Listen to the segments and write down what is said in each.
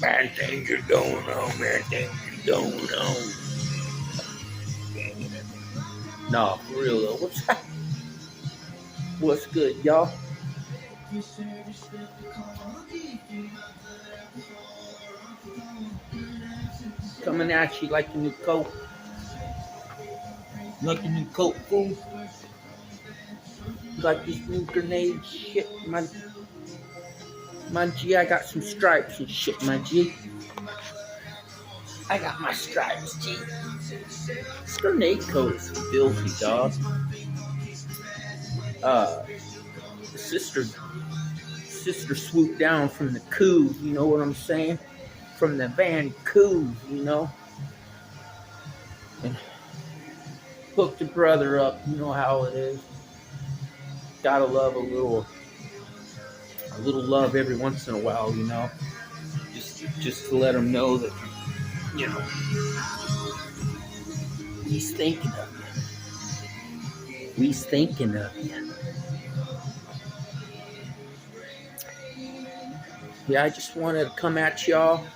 Bad things are going on, man. Things are going on. Nah, for real though. What's good, y'all? Coming at you like a new coat. Like a new coat, fool. Like this new grenade shit, man. My G, I got some stripes and shit, my G. I got my stripes, G. This grenade coat is filthy, dog. Sister swooped down from the coup, you know what I'm saying? From the Van coup, you know? And hooked the brother up, you know how it is. Gotta love a little love every once in a while, you know? Just to let him know that, you know, he's thinking of you. He's thinking of you. Yeah, I just wanted to come at y'all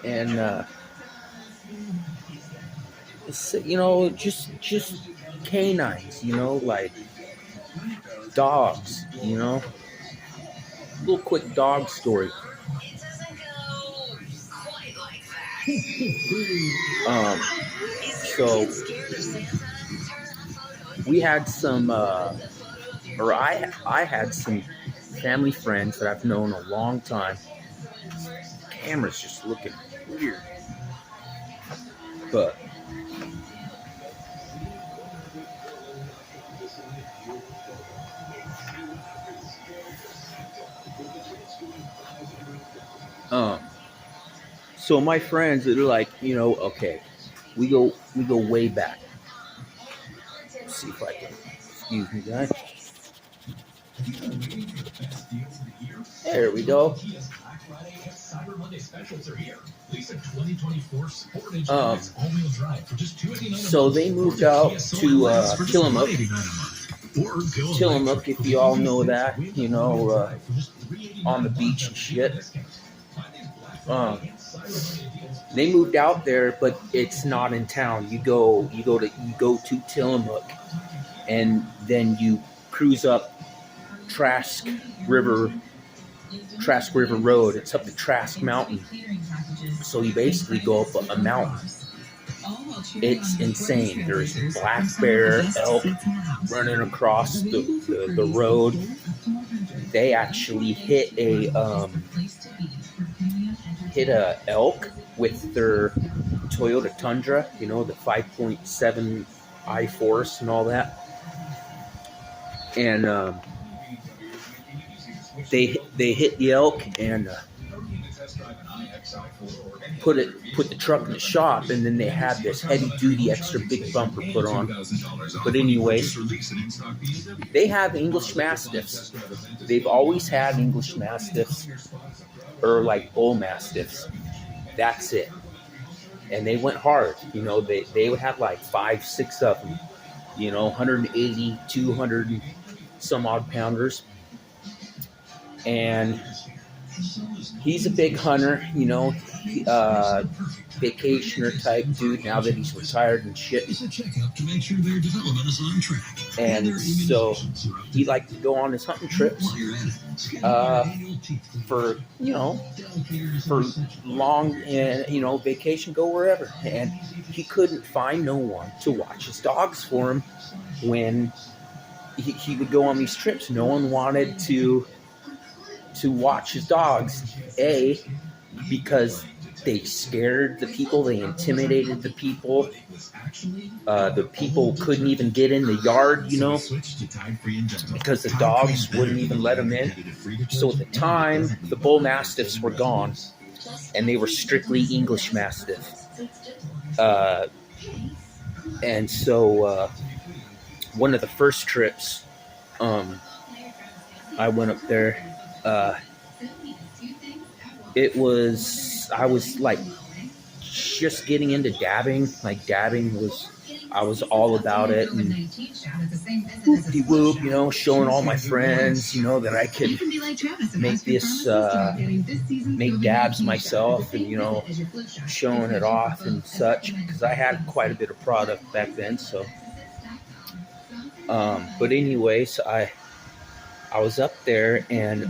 and you know, just canines, you know, like dogs, you know. A little quick dog story. So we had some, or I had some family friends that I've known a long time. The camera's just looking weird, but so my friends that are like, you know, okay, we go way back. Let's see if I can, excuse me, guys. There we go. So they moved out to Tillamook, if you all know that, you know, on the beach and shit. They moved out there, but it's not in town. You go to Tillamook, and then you cruise up Trask River Road. It's up the Trask Mountain. So you basically go up a mountain. It's insane. There's black bear, elk running across the road. They actually hit a elk with their Toyota Tundra, you know, the 5.7 I-Force and all that. And they hit the elk and put the truck in the shop, and then they had this heavy duty extra big bumper put on. But anyways, they have English Mastiffs. They've always had English Mastiffs, or like bull Mastiffs. That's it. And they went hard. You know, they would have like 5-6 of them. You know, 180, 200 some odd pounders. And he's a big hunter, you know, vacationer type dude now that he's retired and shit. And so he liked to go on his hunting trips for, you know, for long, you know, vacation, go wherever. And he couldn't find no one to watch his dogs for him when he would go on these trips. No one wanted to watch his dogs, because they scared the people, they intimidated the people. The people couldn't even get in the yard, you know, because the dogs wouldn't even let them in. So at the time, the bull mastiffs were gone, and they were strictly English Mastiff. And so one of the first trips, I went up there. I was like just getting into dabbing. Like dabbing was I was all about it, and whoop-de-whoop, showing all my friends, that I could make this, make dabs myself, and, showing it off and such, because I had quite a bit of product back then, so. But anyways, I was up there, and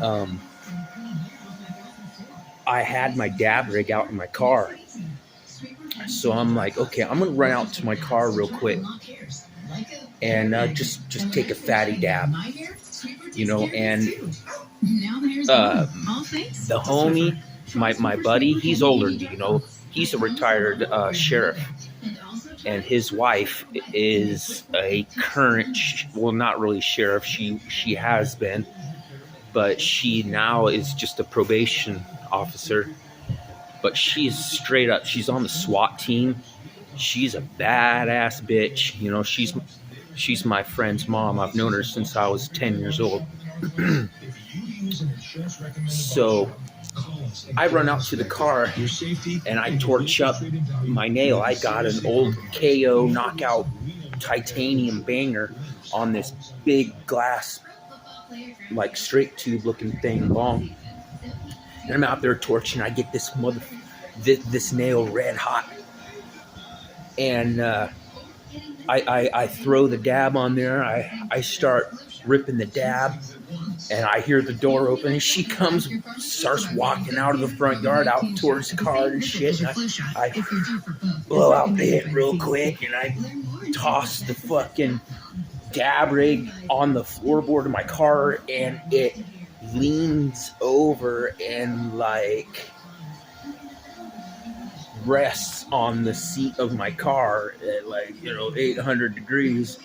I had my dab rig out in my car. So I'm like, okay, I'm gonna run out to my car real quick and just take a fatty dab, and the homie, my buddy, he's older, he's a retired sheriff, and his wife is a current, well, not really sheriff, she has been, but she now is just a probation officer. But she's straight up, she's on the SWAT team. She's a badass bitch. She's my friend's mom. I've known her since I was 10 years old. So I run out to the car and I torch up my nail. I got an old KO knockout titanium banger on this big glass, like straight tube looking thing, long. And I'm out there torching. I get this this nail red hot, and I throw the dab on there. I start ripping the dab, and I hear the door open, and she starts walking out of the front yard out towards the car and shit. And I blow out the hit real quick, and I toss the fucking dab rig on the floorboard of my car, and it leans over and like rests on the seat of my car at 800 degrees,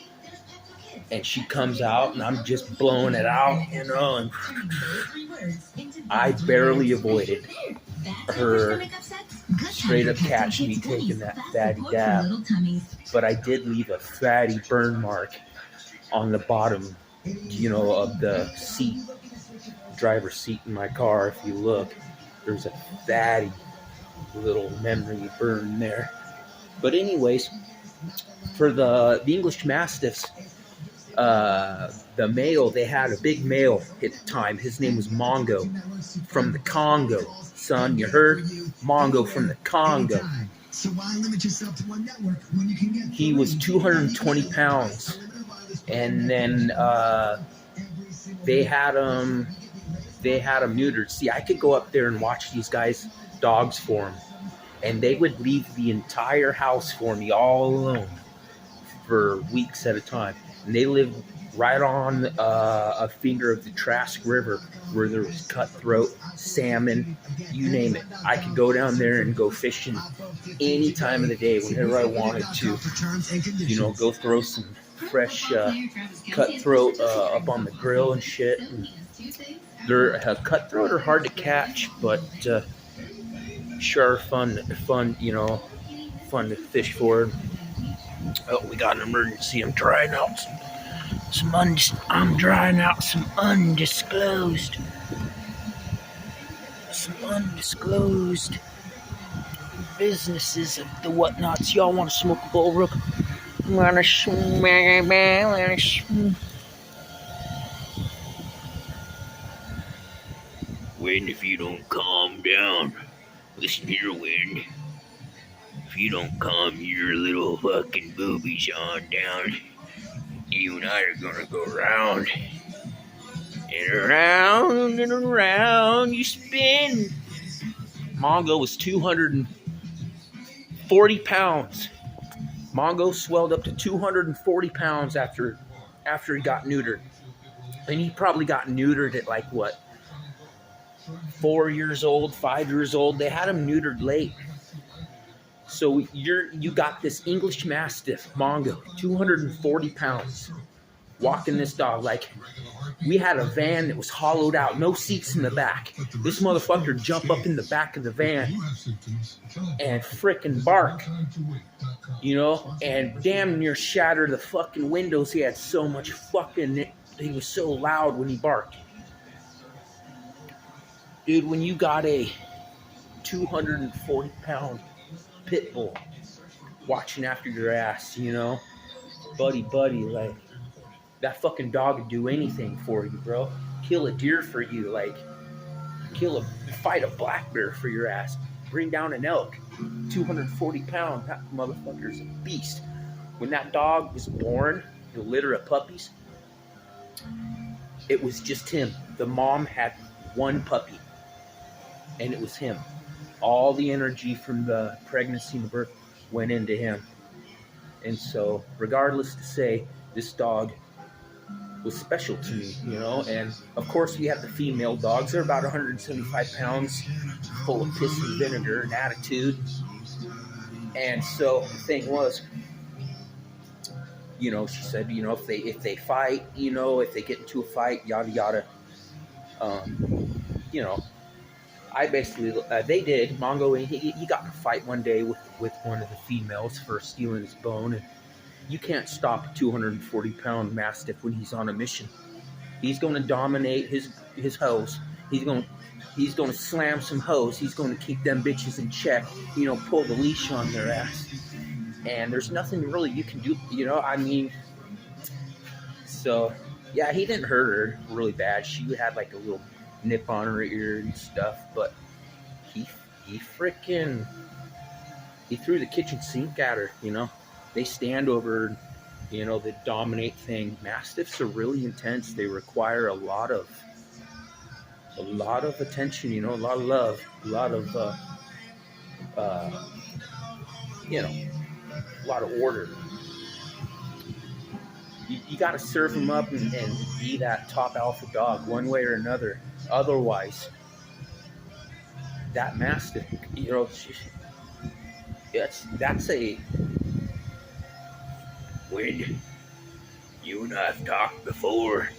and she comes out and I'm just blowing it out, and I barely avoided her straight up catching me taking that fatty dab, but I did leave a fatty burn mark on the bottom of the seat, driver's seat in my car. If you look, there's a fatty little memory burn there. But anyways, for the English Mastiffs, the male, they had a big male at the time. His name was Mongo from the Congo. Son, you heard? Mongo from the Congo. He was 220 pounds. And then they had him neutered. See, I could go up there and watch these guys' dogs for him, and they would leave the entire house for me all alone for weeks at a time. And they lived right on a finger of the Trask River, where there was cutthroat, salmon, you name it. I could go down there and go fishing any time of the day, whenever I wanted to. Go throw some fresh cutthroat up on the grill and shit. And they're cutthroat are hard to catch, but sure fun, fun to fish for. Oh, we got an emergency. I'm drying out some undisclosed businesses of the whatnots. Y'all want to smoke a bowl, Rook? When if you don't calm down, listen here, Win. If you don't calm your little fucking boobies on down, you and I are gonna go round and around and around you spin. Mongo was 240 pounds. Mongo swelled up to 240 pounds after he got neutered. And he probably got neutered at 4 years old, 5 years old. They had him neutered late. So you got this English Mastiff, Mongo, 240 pounds, walking this dog. We had a van that was hollowed out, no seats in the back. This motherfucker jump up in the back of the van and frickin' bark, and damn near shatter the fucking windows. He had so much he was so loud when he barked. Dude, when you got a 240 pound pit bull watching after your ass, you know, buddy, like that fucking dog would do anything for you, bro. Kill a deer for you, like fight a black bear for your ass. Bring down an elk, 240 pounds. That motherfucker's a beast. When that dog was born, the litter of puppies, it was just him. The mom had one puppy, and it was him. All the energy from the pregnancy and the birth went into him. And so, regardless to say, this dog was special to me, you know. And of course, we have the female dogs. They're about 175 pounds, full of piss and vinegar and attitude. And so the thing was, you know, she said, you know, if they fight, you know, if they get into a fight, yada yada. You know, I basically they did. Mongo, he got in a fight one day with one of the females for stealing his bone. And you can't stop a 240-pound Mastiff when he's on a mission. He's going to dominate his hoes. He's going to slam some hoes. He's going to keep them bitches in check. You know, pull the leash on their ass. And there's nothing really you can do. You know, I mean, so yeah, he didn't hurt her really bad. She had like a little nip on her ear and stuff, but he freaking threw the kitchen sink at her. You know, they stand over. You know, the dominate thing. Mastiffs are really intense. They require a lot of attention. You know, a lot of love, a lot of you know, a lot of order. You got to serve them up and be that top alpha dog one way or another. Otherwise, that Mastiff, you know, that's a when you and I've talked before.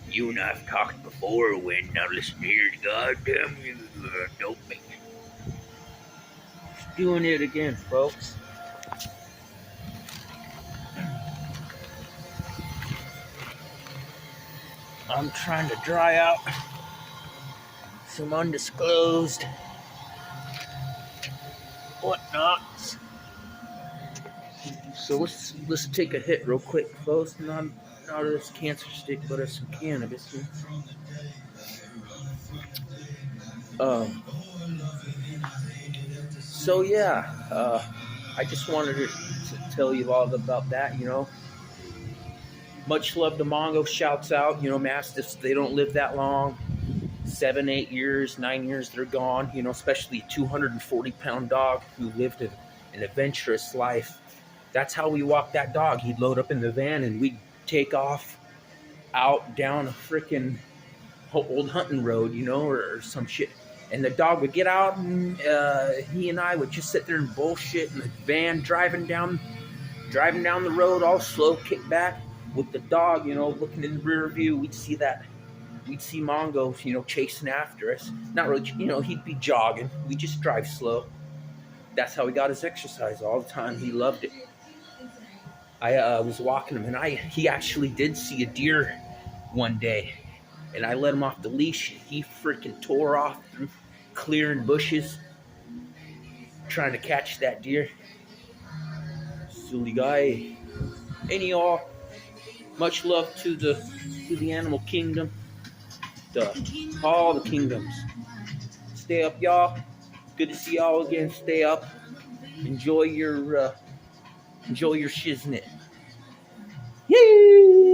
You and I've talked before, Win. Now listen here, goddamn you, don't make it. Just doing it again, folks. I'm trying to dry out some undisclosed whatnots. So let's take a hit real quick, folks. Not of this cancer stick, but of some cannabis. So yeah, I just wanted to tell you all about that. You know, much love to Mongo. Shouts out. You know, Mastiffs, they don't live that long. 7, 8 years, 9 years, they're gone. You know, especially a 240-pound dog who lived an adventurous life. That's how we walked that dog. He'd load up in the van and we'd take off out down a freaking old hunting road, you know, or some shit. And the dog would get out and he and I would just sit there and bullshit in the van, driving down the road all slow, kick back with the dog, you know, looking in the rear view. We'd see Mongo, you know, chasing after us. Not really, you know, he'd be jogging. We just drive slow. That's how he got his exercise all the time. He loved it. I was walking him, and he actually did see a deer one day, and I let him off the leash. He freaking tore off through clearing bushes, trying to catch that deer. Silly guy. And y'all, much love to the animal kingdom, all the kingdoms. Stay up, y'all. Good to see y'all again. Stay up. Enjoy your shiznit. Yay!